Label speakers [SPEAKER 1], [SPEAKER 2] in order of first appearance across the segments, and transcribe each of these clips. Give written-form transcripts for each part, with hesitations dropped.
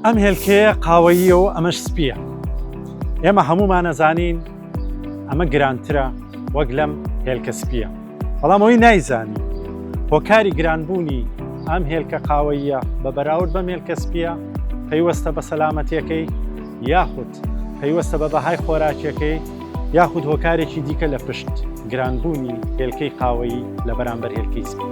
[SPEAKER 1] ئەم هێلکەیە قاوەییەوە ئەمەش سپیە. ئێمە هەمومان نەزانین ئەمە گرانترە وەک لەم هێلکە سپیە. بەڵام ئەوەی نایزانی هۆکاری گرانبوونی ئەم هێلکە قاوەییە بە بەراورد بەم هێلکە سپیە پەیوەستە بە سەلامەتیەکەی یاخود پەیوەستە بە بەهای خۆراکیەکەی یاخود هۆکارێکی دیکە لە پشت گرانبوونی هێلکەی قاوەیی لە بەرامبەر هێلکەی سپی.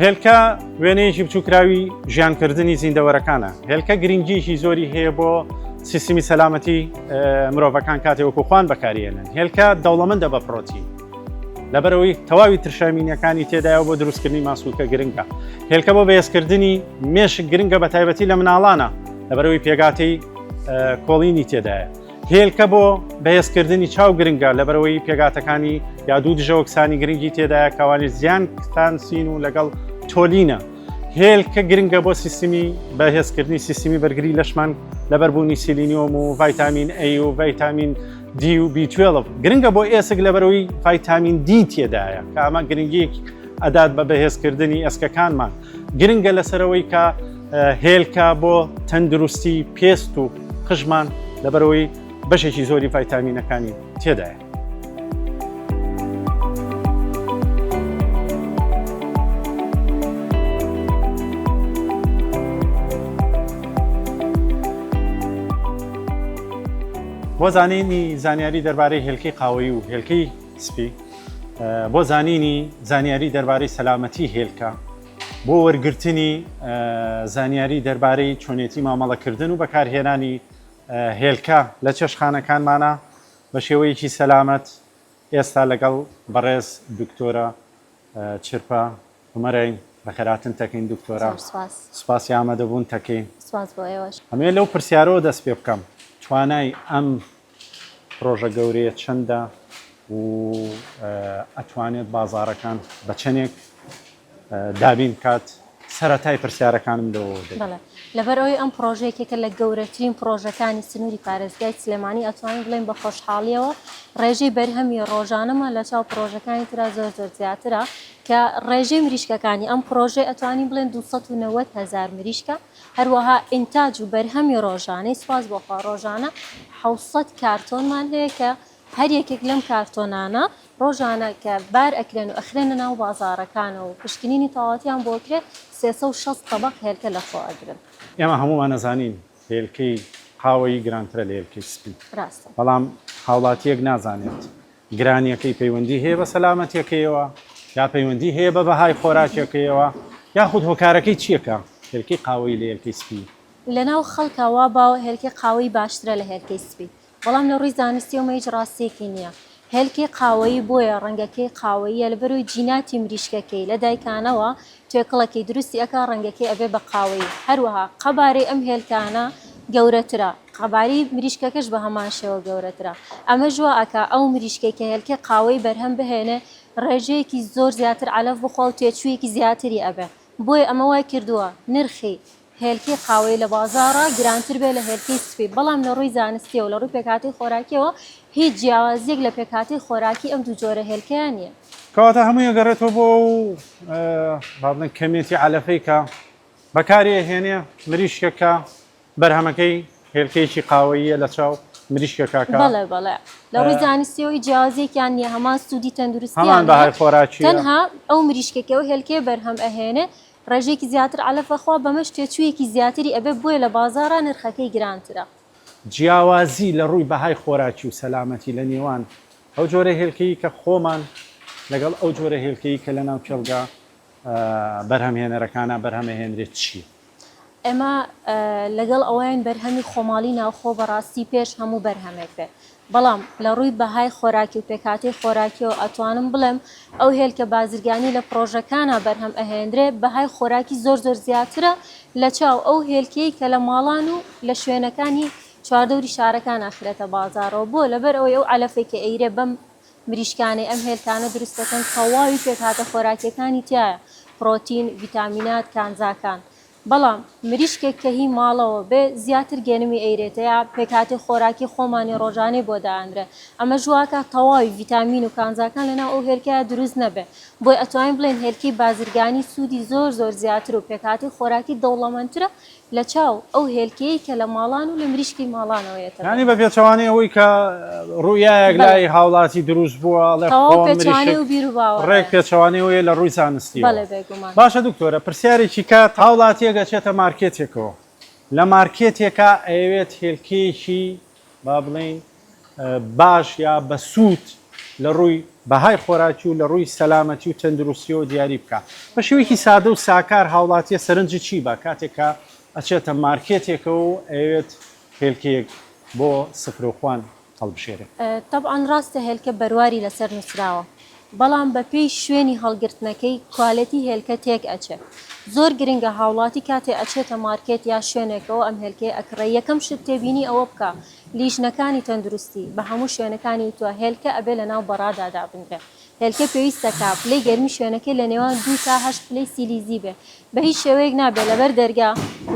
[SPEAKER 1] هێلکە وێنەیەکی بچووکراوی ژیانکردنی زیندەوەرەکانە. هێلکە گرنگیشی زۆری هەیە بۆ سیستمی سەلامەتی مرۆڤەکان کاتێک وەکو خوان بەکارهێنن. هێلکە دەوڵەمەندە بە پرۆتین لەبەرەوەی تەواوی ترشامینەکانی تێدایە بۆ دروستکردنی ماسوولکە گرنگە. هێلکە بۆ بەهێزکردنی مێشک گرنگە بە تایبەتی لە مناڵانە لەبەرەوەی پێگاتەی کۆڵینی تێدایە. هێلکە بۆ بەهێزکردنی چاو گرنگە لەبەرەوەی پێگاتەکانی یا دوو دژەوەکسانی گرنگی تێدایە کاوانی زیانتان سین و لەگەڵ تۆلینە. هێلکە گرنگە بۆ سیستمی بەهێزکردنی سیستمی بەرگری لەشمان لەبەربوونی سیلینیۆم و ڤایتامین A و ڤایتامین D و B12 گرنگە بۆ ئێسک لەبەرەوەی ڤایتامین D تێدایە کە ئەمە گرنگیەک ئەدات بە بەهێزکردنی ئەسکەکانمان. گرنگە لەسەرەوەی کە هێلکە بۆ تەندروستی پێست و قژمان لەبەرەوەی بەشێکی زۆری ڤایتامینەکانی تێدایە. بۆ زانینی زانیاری دەربارەی هێلکەی قاوەیی و هێلکەی سپی، بۆ زانینی زانیاری دەربارەی سەلامەتی هێلکە، بۆ وەرگرتنی زانیاری دەربارەی چۆنێتی مامەڵەکردن و بەکارهێنانی هێلکە لە چێشتخانەکانمانە بە شێوەیەکی سەلامەت ئێستا لەگەڵ بەڕێز دکتۆرە چرپە هومەرەین بەخێراتن تەکەین. دکتۆرە سوپاسی ئامادەبوون تەکەین. ئەمێ لەو پرسیارەوە دەست پێ بکەم، توانای ئەم پرۆژە گەورەیە چەندە و ئەتوانێت بازاڕەکان بە چەندێک دابین کات سەرەتای پرسیارەکانم
[SPEAKER 2] دەوە. لەبەرەوەی ئەم پرۆژەیەکێکە لە گەورەترین پرۆژەکانی سنووری پارێزگای سلێمانی ئەتوانین بڵێن بە خۆشحاڵیەوە ڕێژەی بەرهەمی ڕۆژانەمە لە چاو پرۆژەکانی ترا زۆر زیاترە کە ڕێژەی مریشکەکانی ئەم پرۆژێ ئەتوانین بڵێن 290,000 مریشکە، هەروەها ئینتاج و بەرهەمی ڕۆژانەی سواز بۆخوا ڕۆژانە 700 کارتۆنمان هەیە کە هەر یەکێک لەم کارتۆنانە ڕۆژانە کە بار ئەکرێن و ئەخرێنە ناو بازاڕەکانە و پشکنینی تەواوەتیان بۆ کرێت 360 طبق هێلکە لەخۆ ئەگرن.
[SPEAKER 1] ئێمە هەمومان نەزانین هێلکەی قاوەیی گرانترە لە هێلکەی سپی، بەڵام هاوڵاتیەک نازانێت گرانیەکەی پەیوەندی هەیە بە سەلامەتیەکەیەوە یا پەیوەندی هەیە بە بەهای خۆراکیەکەیەوە یاخود هۆکارەکەی چیەکە هێلکەی قاوەیی لە هێلکەی سپی.
[SPEAKER 2] لەناو خەڵکەوە باوە هێلکەی قاوەیی باشترە لە هێلکەی سپی، بەڵام لە ڕووی زانستیەوە هیچ ڕاستیەکی نییە. هێلکەی قاوەیی بۆیە ڕەنگەکەی قاوەییە لەبەرەوەی جیناتی مریشکەکەی لە دایکانەوە توێکڵەکەی دروستی ئەکا ڕەنگەکەی ئەبێ بە قاوەیی. هەروەها قەبارەی ئەم هێلکانە گەورەترە، قەباری مریشکەکەش بە هەمان شێوە گەورەترە. ئەمە ژوا ئەکا ئەو مریشکەی کە هێلکەی قاوەیی بەرهەم بهێنێ ڕێژەیەکی زۆر زیاتر عەلەف بخوا و تێچوویەکی زیاتری ئەبێ. بۆیە ئەمە وای کردووە نرخی هێلکەی قاوەیی لە بازاڕە گرانتر بێ لە هێلکەی سپی، بەڵام لە ڕووی زانستیەوە لە ڕووی پێکهاتەی خۆراکیەوە هیچ جیاوازیەک لە پێکهاتەی خۆراکی ئەم دوو جۆرە هێلکەیان نییە.
[SPEAKER 1] کەواتە هەمووی ئەگەڕێتەوە بۆ بڵێن کەمێتی عەلەفەی کە بەکارهێنێ مریشکەکە بەرهەمەکەی هێلکەیەکی قاوەییە لە چاو مریشکەکە.
[SPEAKER 2] بەڵێ لە ڕووی زانستیەوەی جیاوازیەکیان نییە، هەمان سوودی تەندروستیان
[SPEAKER 1] هەمان بەهای خۆراکی
[SPEAKER 2] تەنها ئەو مریشکەکەەوە هێلکەی بەرهەم ئەهێنێ ڕێژێکی زیاتر عەلەفەخوا بەمەش تێچوویەکی زیاتری ئەبێ بۆیە لە بازاڕە نرخەکەی گرانترە.
[SPEAKER 1] جیاوازی لە ڕووی بەهای خۆراکی و سەلامەتی لە نێوان ئەو جۆرە هێلکەی کە خۆمان لەگەڵ ئەو جۆرە هێلکەی کە لە ناو کێڵگا بەرهەمهێنەرەکانە بەرهەمەهێنرێت چی؟
[SPEAKER 2] ئێمە لەگەڵ ئەوەیان بەرهەمی خۆماڵی ناوخۆ بەڕاستی پێش هەموو بەرهەمێک بێ، بەڵام لە ڕووی بەهای خۆراکی و پێکهاتەی خۆراکیەوە ئەتوانم بڵێم ئەو هێلکە بازرگانی لە پرۆژەکانە بەرهەم ئەهێنرێ بەهای خۆراکی زۆر زیاترە لە چاو ئەو هێلکەی کە لە ماڵان و لە شوێنەکانی چواردەوری شارەکان ئاخرێتە بازارەوە. بۆ لەبەر ئەوەی ئەو عەلەفەی کە ئەیرێ بەم مریشکانەی ئەم هێلکانە دروست دەکەن تەواوی پێکهاتە خۆراکیەکانی تایە، پرۆتین، ڤیتامینات، کانزاکان. بەڵام مریشکێک کە هی ماڵەوە بێ زیاتر گەنمی ئەیرێتە یا پێکاتی خۆراکی خۆمانی ڕۆژانەی بۆ داانرێ ئەمە ژواکە تەواوی ڤیتامین و کانزاکان لەناو ئەو هێلکەیە دروست نەبێ بۆی ئەتوانین بڵێن هێلکی بازرگانی سوودی زۆر زیاتر و پێکاتی خۆراکی دەوڵەمەندترە لە چاو ئەو هێلکەیە کە لە ماڵان و لە مریشکی ماڵانەوەیەتە
[SPEAKER 1] ینی بە پێچوانی ئەوەی کە ڕوویەک لای هاوڵاتی دروست بووە لە
[SPEAKER 2] پێچوانی و بیر و باوە
[SPEAKER 1] ڕێک پێچوانی وەیە لە ڕووی زانستی باشە دکتۆرە پرسیارێکی کات هاوڵاتیەکە چێتە مارکێتێکەوە لە مارکێتێکە ئەوێت هێلکەیەکی با بڵین باش یا بە سوود لە ڕووی بەهای خۆراکی و لە ڕووی سەلامەتی و تەندروستیەوە دیاری بکە بە شێوەیەکی سادە و ساکار هاوڵاتیە سەرنجی چی بە کاتێکە ئەچێتە مارکێتێکە و ئەوێت هێلکەیەک بۆ سفرۆخوان هەڵبژێرێت
[SPEAKER 2] طبعاً ڕاستە هێلکە بەرواری لەسەر نووسراوە بەڵام بەپێی شوێنی هەڵگرتنەکەی کوالەتی هێلکە تێک ئەچێت زۆر گرنگە هاوڵاتی کاتێ ئەچێتە مارکێت یا شوێنێکەوە ئەم هێلکەی ئەکڕێ یەکەم شت تێبینی ئەوە بکە لیژنەکانی تەندروستی بە هەموو شوێنەکانی توە هێلکە ئەبێ لە ناو بەڕادادا بنرێ هێلکە پێویستەکە پلەی گەرمی شوێنەکەی لە نێوان 2 تا 8 پلەی سیلیزی بێ بە هیچ شێوەیەک نابێ لەبەر دەرگا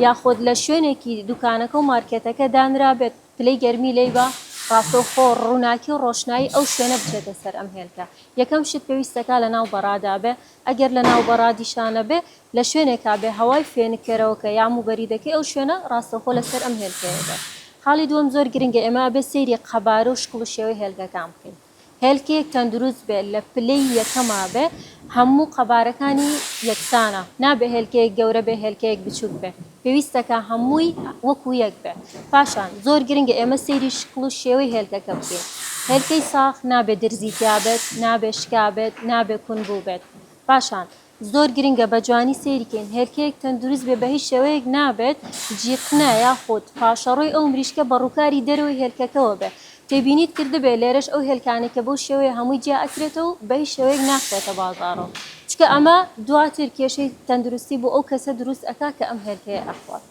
[SPEAKER 2] یاخۆت لە شوێنێکی دوکانەکە و مارکێتەکە دانرا بێت پلەی گەرمی لێی بە ڕاستەوخۆ ڕووناکی و ڕۆشنایی ئەو شوێنە بچێتە سەر ئەم هێلکە یەکەم شت پێویستەکە لە ناو بەڕادا بێ ئەگەر لە ناو بەڕادیشانە بێ لە شوێنێکا بێ هەوای فێنکەرەوەکە یام و بەریدەکەی ئەو شوێنە ڕاستەخۆ لەسەر ئەم هێلکەیە بێ حاڵی دووەم زۆر گرنگە ئێمە بێ سەیری قەبارە و شکڵ و شێوەی هێلکەکان بکەین هێلکەیەک تەندروست بێ لە پلەی یەکەما بێ هەموو قەبارەکانی یەکسانە نابێ هێلکەیەک گەورە بێ هێلکەیەک بچووک بێ پێویستەکە هەمووی وەکو یەک بێ پاشان زۆر گرنگە ئێمە سەیری شکڵ و شێوەی هێلکەکە بکەین هێلکەی ساخ نابێ درزیتیابێت نابێ شکابێت نابێ کونبوو بێت پاشان زۆر گرنگە بە جوانی سەیریکەین هێلکەیەک تەندروست بێ بە هیچ شێوەیەک نابێت جیقنە یاخۆت پاشەڕۆی ئەو مریشکە بە ڕووکاری دەرەوەی هێلکەکەەوە بێ تێبینیت کردبێ لێرەش ئەو هێلکانێکە بەو شێوەیە هەمووی جیا ئەکرێتەوە بە هیچ شێوەیەک ناخرێتە بازارەوە چکە ئەمە دواتر کێشەی تەندروستی بۆ ئەو کەسە دروست ئەکا کە ئەم هێلکەیە ئەخوات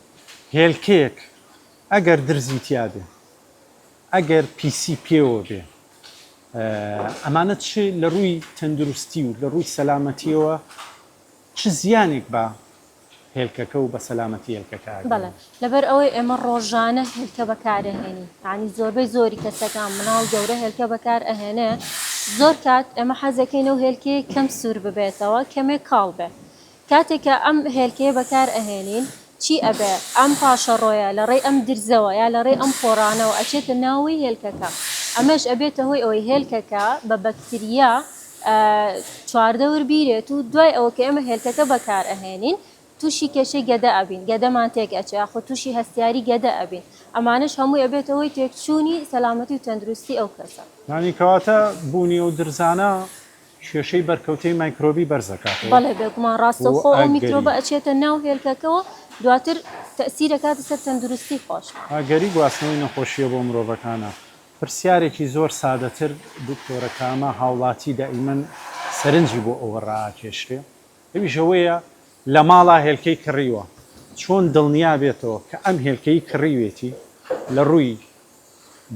[SPEAKER 1] هێلکەیەک ئەگەر درزیتیا بێ ئەگەر پیسی پێوە بێ ئەمانە چ لە ڕووی تەندروستی و لە ڕووی سەلامەتیەوە چ زیانێک بە هێلکەکە و بە سەلامەتی هێلکەکە
[SPEAKER 2] بەڵێ لەبەر ئەوەی ئێمە ڕۆژانە هێلکە بەکارەهێنی ینی زۆربەی زۆری کەسەکان مناڵ گەورە هێلکە بەکار ئەهێنێ زۆر کات ئێمە حەزەکەینەوە هێلکەیە کەم سوور ببێتەوە کەمێک کاڵ بێ کاتێکە ئەم هێلکەیە بەکار ئەهێنین چی ئەبێ ئەم پاشەڕۆیە لە ڕێی ئەم درزەوە یا لە ڕێی ئەم پۆڕانەوە ئەچێتە ناوی هێلکەکە ئەمەش ئەبێتە هۆی ئەوەی هێلکەکە بە بەکتریا چواردە وربیرێت و دوای ئەوە کە ئێمە هێلکەکە بەکار ئەهێنین تووشی کێشەی گەدە ئەبین گەدەمان تێک ئەچێ خۆ تووشی هەستیاری گەدە ئەبین ئەمانش هەمووی ئەبێتەوەی تێکچوونی سەلامەتی و تەندروستی ئەو کەسە
[SPEAKER 1] نانی کەواتە بوونی و درزانە کێشەی بەرکەوتەی مایکرۆبی بەرزەکات
[SPEAKER 2] بەڵێ بێگومان ڕاستەخۆ ئەو میکرۆبە ئەچێتە ناو هێلکەکەەوە دواتر تەسیرەکاتە سەر تەندروستی خۆش
[SPEAKER 1] ئاگەری گواستنەوەی نەخۆشیە بۆ مرۆڤەکانە پرسیارێکی زۆر سادەتر دکتۆرەکامە هاوڵاتی دائیمەن سەرنجی بۆ ئەوە ڕاکێشرێ ئەویشەوەیە لە ماڵا هێلکەی کڕیوە چۆن دڵنیا بێتەوە کە ئەم هێلکەی کڕیوێتی لە ڕووی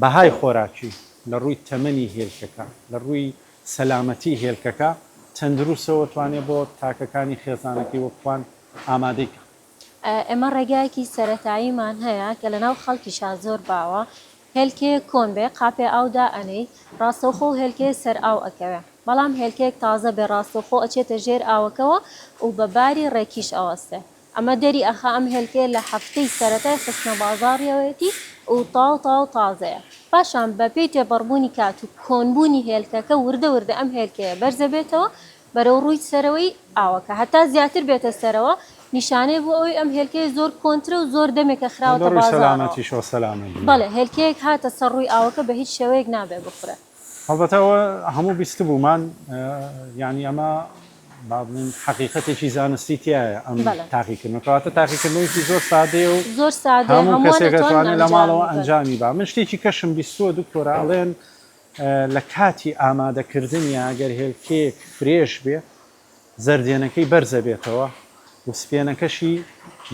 [SPEAKER 1] بەهای خۆراکی لە ڕووی تەمەنی هێلکەکە لە ڕووی سەلامەتی هێلکەکە تەندروستەوە توانێت بۆ تاکەکانی خێزانەکەی وەکوان ئامادەیکە
[SPEAKER 2] ئێمە ڕێگایەکی سەرەتاییمان هەیە کە لە ناو خەڵکیشا زۆر باوە هێلکەیە کۆن بێ قاپێ ئاودا ئەنەی ڕاستەوخۆ هێلکەیە سەر ئاو ئەکەوێ بەڵام هێلکەیەک تازە بێ ڕاستەوخۆ ئەچێتە ژێر ئاوەکەوە و بەباری ڕێکیش ئەوەستێ ئەمە دەری ئەخا ئەم هێلکەیە لە هەفتەی سەرەتای خستنە بازاڕیەوەیەتی و تاو تازەیە پاشان بە پێی تێبەڕبوونی کات و کۆنبوونی هێلکەکە وردە ئەم هێلکەیە بەرزە بێتەوە بەرەو ڕووی سەرەوەی ئاوەکە هەتا زیاتر بێتە سەرەوە نیشانەی بۆ ئەوی ئەم هێلکەیە زۆر کۆنترە و زۆر دەمێکە خراوەتە بازاڕ بەڵێ هێلکەیەک هاتە سەر ڕووی ئاوەکە بە هیچ شێوەیەک نابێ بخورە
[SPEAKER 1] هەڵبەتەوە هەموو بیست بوومان ینی ئەمە بابن حقیقەتێکی زانستی تایە ئەم تاقیکردنەوەکەواتە تاقیکردنەوەی زۆر سادێ و
[SPEAKER 2] زۆر سادە
[SPEAKER 1] هەموو کەسێکەتوانێت لە ماڵەوە ئەنجامی با من شتێکی کەشم بیستووە دکتۆرە ئەڵێن لە کاتی ئامادەکردنی ئەگەر هێلکەیەک فرێش بێ زەردێنەکەی بەرزە بێتەوە و سپێنەکەشی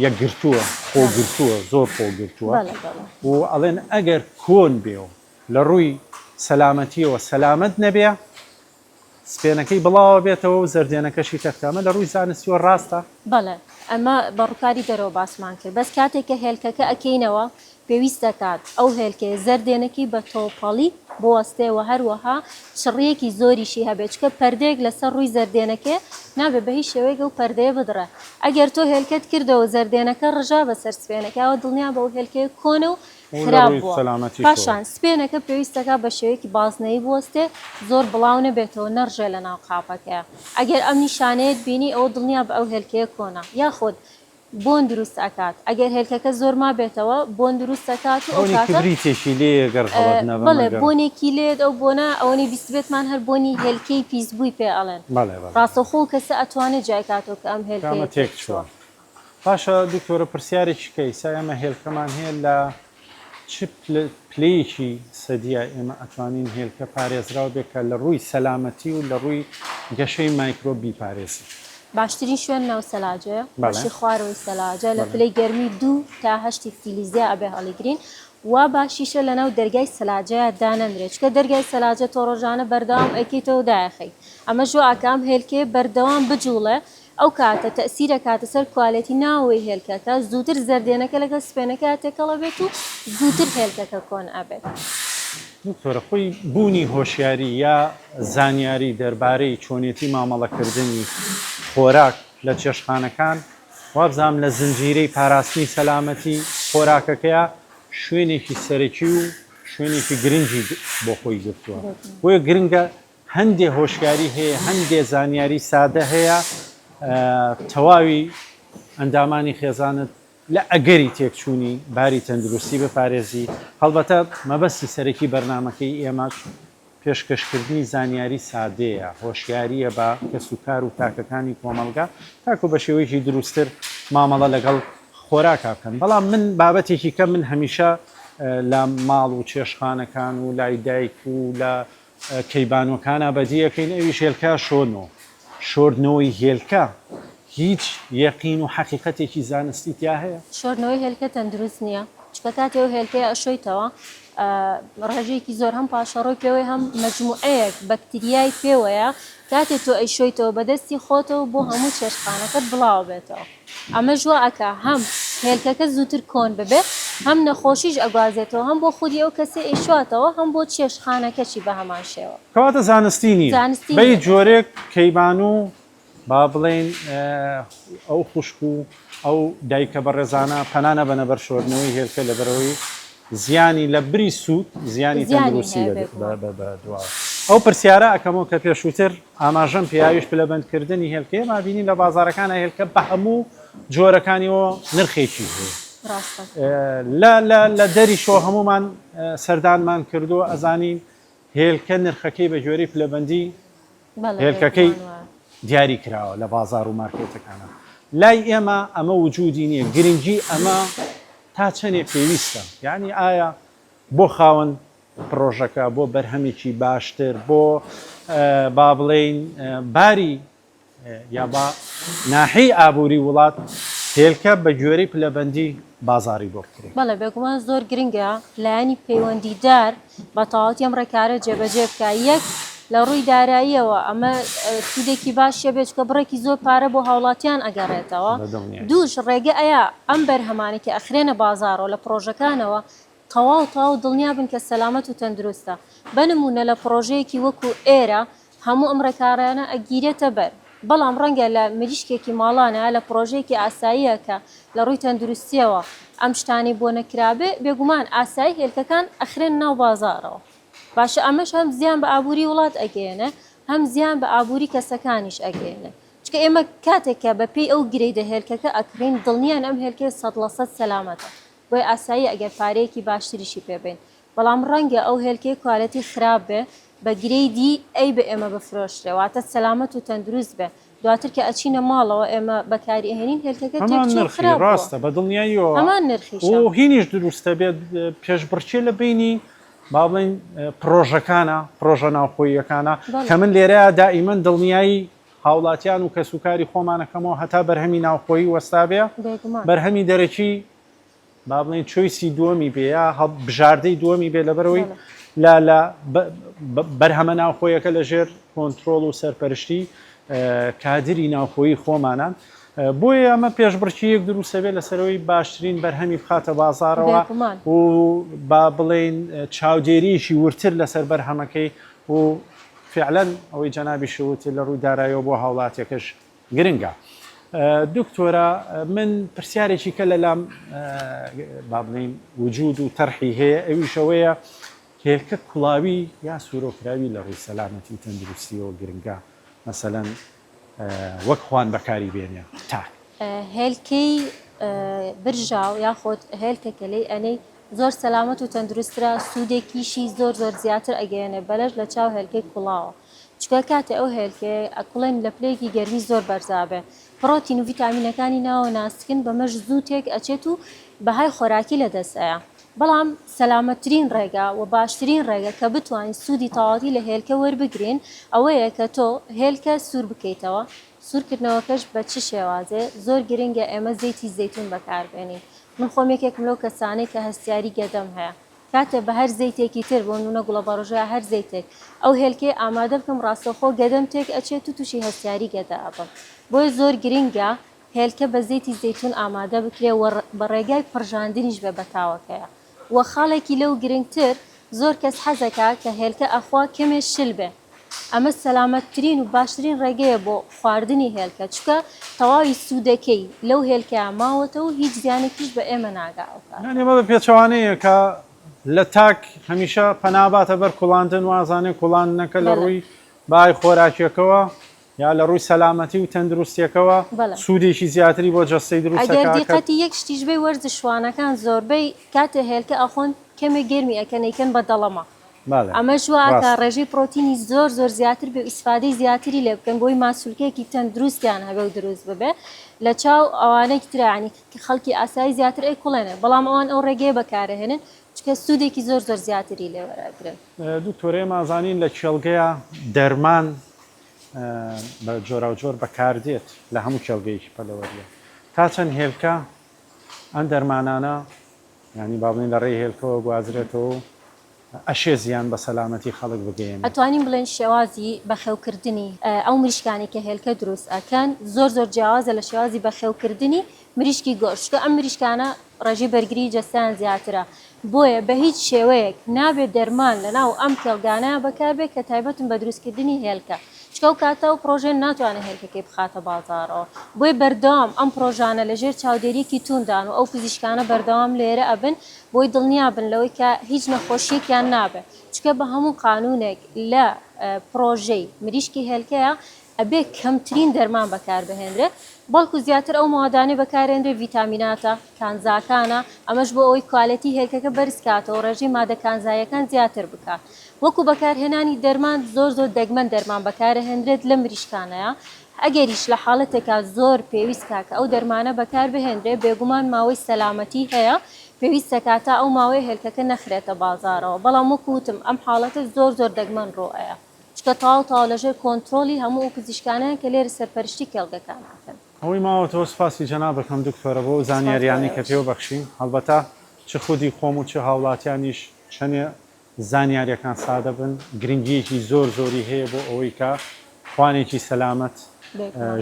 [SPEAKER 1] یەکگرتووە خۆگرتووە زۆر خۆگرتووە و ئەڵێن ئەگەر کۆن بێ و لە ڕووی سەلامەتیەوە سەلامەت نەبێ سپێنەکەی بڵاوە بێتەوە و زەردێنەکەشی تەختامە لە ڕووی زانستی و ڕاستە.
[SPEAKER 2] بەڵێ ئەمە بەڕووکاری دەرەوە باسمان کرد بەس کاتێککە هێلکەکە ئەکەینەوە پێویست دەکات ئەو هێلکێ زەردێنەکەی بە تۆپەڵی بۆ وەستێەوە هەروەها شڕیەکی زۆریشی هەبێتکە پەردەیەک لەسەر ڕووی زەردێنەکە نابێ بە هیچ شێوەیەک و پەردەیە بدڕە ئەگەر تۆ هێلکەت کردەوە زەردێنەکە ڕژا بەسەر سپێنەکەەوە دڵنیا بە هێلکەیە کۆنە و خراپ بووە پاشان سپێنەکە پێویستەکە بە شێوەیەکی بازنەی بوەستێ زۆر بڵاو نەبێتەوە نەڕژێ لە ناو قاپەکەیە ئەگەر ئەم نیشانەیەت بینی ئەوە دڵنیا بە ئەو هێلکەیە کۆنا یاخۆت بۆن دروست ئەکات ئەگەر هێلکەکە زۆر ما بێتەوە بۆن دروست ئەکات و
[SPEAKER 1] ئەوریتێکی لێگەر
[SPEAKER 2] بڵێ بۆنێکی لێت ئەو بۆنە ئەوەی بیستبێتمان هەر بۆنی هێلکەی پیسبووی پێ ئەڵێن ڕاستەخۆ کەسە ئەتوانێت جایکاتەوە کە ئەم هێلکە
[SPEAKER 1] تێک چووە. پاشە دوکتۆرە پرسیارێکی کەیسا ئەمە هێلکەمان هەیە لە چ پلەیەکی سەدیە ئێمە ئەتوانین هێلکە پارێزراوە بێکە لە ڕووی سەلامەتی و لە ڕووی گەشەی مایکرۆب بیپارێزی.
[SPEAKER 2] باشترین شوێن ناو سەلاجەیە باشی خوارەوەی سەلاجە لە پلەی گەرمی 2 تا 8 فیلیزیا ئەبێ هەڵیگرین وا باشیشە لە ناو دەرگای سەلاجەیە دانەندرێت چکە دەرگای سەلاجە تۆ ڕۆژانە بەردەوام ئەیکەیتەوە دایەخەی ئەمە ژۆ ئاکام هێلکێ بەردەوام بجوڵێ ئەو کاتە تەسیرە کاتە سەر کوالەتی ناوەی هێلکەکە زووتر زەردێنەکە لەگە سپێنەکە تێکەڵە بێت و زووتر هێلکەکە کۆن ئەبێت.
[SPEAKER 1] دکتۆرە خۆی بوونی هۆشیاری یا زانیاری دەربارەی چۆنیەتی مامەڵەکردنی خۆراک لە چێشخانەکان وابزانام لە زنجیرەی پاراستنی سەلامەتی خۆراکەکەیە شوێنێکی سەرەکی و شوێنێکی گرنگی بۆ خۆی گرتووە بۆیە گرنگە هەندێک هۆشیاری هەیە هەندێک زانیاری سادە هەیە تەواوی ئەندامانی خێزانت لە ئەگەری تێکچوونی باری تەندروستی بپارێزی هەڵبەتە مەبەستی سەرەکی بەرنمەکەی ئێمە پێشکەشکردنی زانیاری سادەیە هۆشیاریە بە کەسوکار و تاکەکانی کۆمەلگا تاکو بە شێوەیەکی دروستتر مامەڵە لەگەڵ خۆراکە بکەن بەڵام من بابەتێکی کە من هەمیشە لە ماڵ و چێشخانەکان و لای دایک و لە کەیبانوەکانە بەدیەکەین ئەویش هێلکە شۆردنەوەی هێلکە هیچ یەقین و حەقیقەتێکی زانستی تیا هەیە
[SPEAKER 2] شۆردنەوەی هێلکە تەندروست نییە چکە کاتێەوە هێلکەیە ئەشۆیتەوە ڕێژەیەکی زۆر هەم پاشەڕۆی پێوەی هەم مەجموعەیەک بەکتریای پێوەیە کاتێک تۆ ئەیشۆیتەوە بەدەستی خۆتەوە بۆ هەموو چێشخانەکەت بڵاو بێتەوە ئەمە ژوە ئەکا هەم هێلکەکە زووتر کۆن ببێت هەم نەخۆشیش ئەگوازێتەوە هەم بۆ خودی ئەو کەسێ ئیشواتەوە هەم بۆ چێشخانەکەشی بە هەمان شێوە
[SPEAKER 1] کەواتە زانستی نیە بەی جۆرێک کەیبان و با بڵێن ئەو خوشک و ئەو دایکە بەڕێزانە پەنانە بەنە بەر شۆردنەوەی هێلکە لەبەرەوەی زیانی لە بری سوود زیانی تەندروستی بەدواوە ئەو پرسیارە ئەەکەمەوە کە پێشووتر ئاماژەم پیاویش پلەبندکردنی هێلکەیە ما بینی لە بازارەکانە هێلکە بە هەموو جۆرەکانیەوە نرخێکی لە دەریشەوە هەمومان سەردانمان کردو ئەزانین هێلکە نرخەکەی بە جۆرەی پلەبندی هێلکەکەی دیاری کراوە لە بازار و مارکێتەکانە لای ئێمە ئەمە وجودی نییە گرنگی ئەمە تا چەندێک پێویستە یعنی ئایا بۆ خاوەن پرۆژەکە بۆ بەرهەمێکی باشتر بۆ با بڵێن باری یا با ناحی ئابووری وڵات هێلکە بە گوێرەی پلەبەندی بازاری بۆ بکرێت
[SPEAKER 2] بەڵێ بێگومان زۆر گرنگە لایەنی پەیوەندیدار بە تەواوەتی ئەم ڕێکارە جێبەجێ بکە یەک لە ڕووی داراییەوە ئەمە سوودێکی باشە بێت کە بڕێکی زۆر پارە بۆ هاوڵاتیان ئەگەڕێتەوە دووش ڕێگە ئەیە ئەم بەرهەمانێکی ئەخرێنە بازارەوە لە پرۆژەکانەوە تەواو دڵنیا بن کە سەلامەت و تەندروستە بنمونە لە پرۆژەیەکی وەکو ئێرە هەموو ئەم ڕێکارانە ئەگیرێتە بەر بەڵام ڕەنگە لە مریشکێکی ماڵانە لە پرۆژەیەکی ئاساییە کە لە ڕووی تەندروستیەوە ئەم شتانی بۆ نەکرابێ بێگومان ئاسایی هێلکەکان ئەخرێن ناو بازارەوە باشە ئەمەش هەم زیان بە ئابووری وڵات ئەگەێنە هەم زیان بە ئابووری کەسەکانیش ئەگەێنە چکە ئێمە کاتێکە بە پێی ئەو گرەی هێلکەکە ئەکرین دڵنیان ئەم هێلکەی 100% سەلامەتە بۆی ئاسایی ئەگەر پارەیەکی باشتریشی پێبین بەڵام ڕەنگە ئەو هێلکەی کوالەتی خراپ بێ بە گرەیدی ئەی بە ئێمە بفرۆشترێ واتە سەلامەت و تەندروست بێ دواتر کە ئەچینە ماڵەوە ئێمە بەکاری ئەهێنین هێلکەکە
[SPEAKER 1] ڕاستە بە دڵنیاییەوە
[SPEAKER 2] ئەمان نرخیش
[SPEAKER 1] و هینیش دروستە بێت پێشبڕچێ لە بینی با بڵێن پرۆژەکانە پرۆژە ناوخۆییەکانە کە من لێرەیە دائیمەن دڵنیایی هاوڵاتیان و کەسوکاری خۆمانەکەمەوە هەتا بەرهەمی ناوخۆیی وەستابێ بەرهەمی دەرەکی با بڵێن چۆیسی دووەمی بێ یا بژاردەی دووەمی بێ لەبەرەوەی لە بەرهەمە ناوخۆیەکە لەژێر کۆنتترۆل و سەرپەرشتی کادری ناوخۆیی خۆمانان بۆیە ئەمە پێشبڕکیەک دروستەبێت لەسەرەوەی باشترین بەرهەمی بخاتە بازارەوە و با بڵێن چاودێریشی ورتر لەسەر بەرهەمەکەی و فعلەن ئەوەی جەنابی شووتی لە ڕووی دارایەوە بۆ هاوڵاتێکش گرنگە. دکتۆرە من پرسیارێکی کە لەلام با بڵین وجود و تەرحی هەیە ئەویشەوەیە هێلکە کوڵاوی یا سوورۆکراوی لە ڕووی سەلامەتی و تەندروستیەوە گرنگە مەسەلەن وەک خوان بەکاری بێنێ تاک
[SPEAKER 2] هێلکەی برژاو یاخۆت هێلکەکە لەی ئەنەی زۆر سەلامەت و تەندروسترە سوودێکیشی زۆر زیاتر ئەگەێنێ بەلەش لە چاو هێلکەی کوڵاوە چکە کاتێ ئەو هێلکێ ئەکڵێن لە پلەیەکی گەرمی زۆر بەرزابێ پرۆتین و ڤیتامینەکانی ناوە ناسکن بەمەش زوو تێک ئەچێت و بەهای خۆراکی لەدەستەیە بەڵام سەلامەتترین ڕێگا و باشترین ڕێگە کە بتوانین سوودی تەواوی لە هێلکە وەربگرین ئەوەیە کە تۆ هێلکە سوور بکەیتەوە سوورکردنەوەکەش بە چ شێوازێ زۆر گرنگە ئێمە زەیتی زەیتون بەکاربێنین من خۆم یەکێکم لەو کەسانەی کە هەستیاری گەدەم هەیە کاتە بە هەر زەیتێکی تر بۆ نونە گوڵە بەڕۆژە هەر زەیتێک ئەو هێلکەی ئامادە بکەم ڕاستەخۆ گەدەم تێک ئەچێت و تووشی هەستیاری گەدا ئەبم بۆی زۆر گرنگە هێلکە بە زەیتی زەیتون ئامادە بکرێ بە ڕێگای پڕژاندنیش بێ بەتاوەکەیە وە خاڵێکی لەو گرنگتر زۆر کەس حەزەکە کە هێلکە ئەخوا کەمێ شل بێ ئەمە سەلامەتترین و باشترین ڕێگەیە بۆ خواردنی هێلکە چکە تەواوی سوودەکەی لەو هێلکە ماوەتە و هیچ زیانێکیش بە ئێمە ناگاوکە
[SPEAKER 1] ئەمە بە پێچەوانەیە کە لە تاک هەمیشە پەناباتە بەر کوڵاندن وازانێ کوڵاندنەکە لە ڕووی بای خۆراکیەکەوە یا لە ڕووی سەلامەتی و تەندروستیەکەەوە سوودێکی زیاتری بۆ جەستەی دروست
[SPEAKER 2] ئەگەر دیقەتی یەک شتیش بێ وەرزشوانەکان زۆربەی کاتە هێلکە ئەخۆن کەمێک گەرمی ئەکەنیکەن بە دەڵەمە ئەمە ژواکە ڕێژەی پرۆتینی زۆر زیاتر بێ ئیسفادەی زیاتری لێ بکەن بۆی ماسوولکەیەکی تەندروستیان هەبێ و دروست ببێ لە چاو ئەوانەی ترانی کە خەڵکی ئاسایی زیاتر ئەی کوڵێنێ بەڵام ئەوان ئەو ڕێگەیە بەکارهێنن چکە سوودێکی زۆر زیاتری لێ وەرەگرن
[SPEAKER 1] دوکتۆرێ مازانین لە کێڵگەیە دەرمان بە جۆرا و جۆر بەکاردێت لە هەموو کێڵگەیەکی پەلەوەریە تا چەند هێلکە ئەم دەرمانانە ینی باڵین لە ڕێی هێلکەوە گوازرێتەوە ئەشێ زیان بە سەلامەتی خەڵک بگەین
[SPEAKER 2] ئەتوانین بڵێن شێوازی بەخێوکردنی ئەو مریشکانی کە هێلکە دروست ئەکەن زۆر جیاوازە لە شێوازی بەخێوکردنی مریشکی گۆشتکە ئەم مریشکانە ڕێژی بەرگری جەستیان زیاترە بۆیە بە هیچ شێوەیەک نابێت دەرمان لەناو ئەم کێڵگانەیە بەکاربێت کە تایبەتن بە دروستکردنی هێلکە چکە و کاتە و پرۆژێن ناتوانێت هێلکەکەی بخاتە بازارەوە بۆی بەردەوام ئەم پرۆژانە لەژێر چاودێریەکی توندان و ئەو فزیشکانە بەردەوام لێرە ئەبن بۆی دڵنیا بن لەوەی کە هیچ نەخۆشیێکیان نابێت چکە بە هەموو قانونێک لە پرۆژەی مریشکی هێلکەیە ئەبێ کەمترین دەرمان بەکاربهێنرێت بەڵکو زیاتر ئەو موادانەی بەکارێنرێ ڤیتامیناتە کانزاکانە ئەمەش بۆ ئەوەی کوالەتی هێلکەکە بەرزکاتەوە ڕێژەی مادە کانزایەکان زیاتر بکات وەکو بەکارهێنانی دەرمان زۆر دەگمەن دەرمان بەکارهێنرێت لە مریشکانەیە ئەگەریش لە حاڵەتێکا زۆر پێویستکە کە ئەو دەرمانە بەکاربهێنرێ بێگومان ماوەی سەلامەتی هەیە پێویستەکاتە ئەو ماوەی هێلکەکە نەخرێتە بازارەوە بەڵام وەکوتم ئەم حاڵەتە زۆر دەگمەن ڕۆەیە چکە تاو لەژێر کۆنتترۆلی هەموو ئەو پزیشکانەیە کە لێرە سەرپەرشتی کێڵگەکان ناکەن
[SPEAKER 1] ئەوەی ماوەتەوە سپاسی جەناب دەکەم دکتۆرە بۆ زانیاریانی کە پێوە بەخشین هەڵبەتە چ خودی خۆم و چ هاوڵاتیانیش چەندێ زانیاریەکان سادە بن گرنگیەکی زۆری هەیە بۆ ئەوەی کە خوانێکی سەلامەت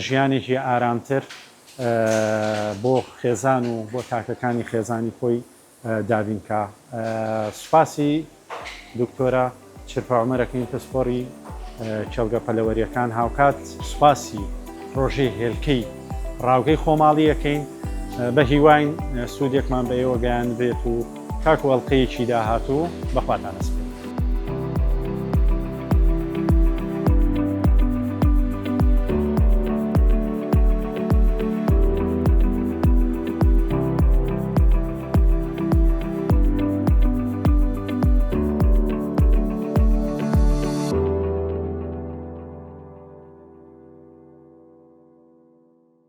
[SPEAKER 1] ژیانێکی ئارامتر بۆ خێزان و بۆ تاکەکانی خێزانی خۆی دابینکە سوپاسی دکتۆرە چرپاومەرەکەین پسپۆری کێڵگە پەلەوەریەکان هاوکات سوپاسی ڕۆژەی هێلکەی ڕاوگەی خۆماڵیەکەین بە هیواین سوودێکمان بە ئێوە گەیان بێت و تاکو هەڵقەیەکی داهاتوو بەخواتان ئەسپێت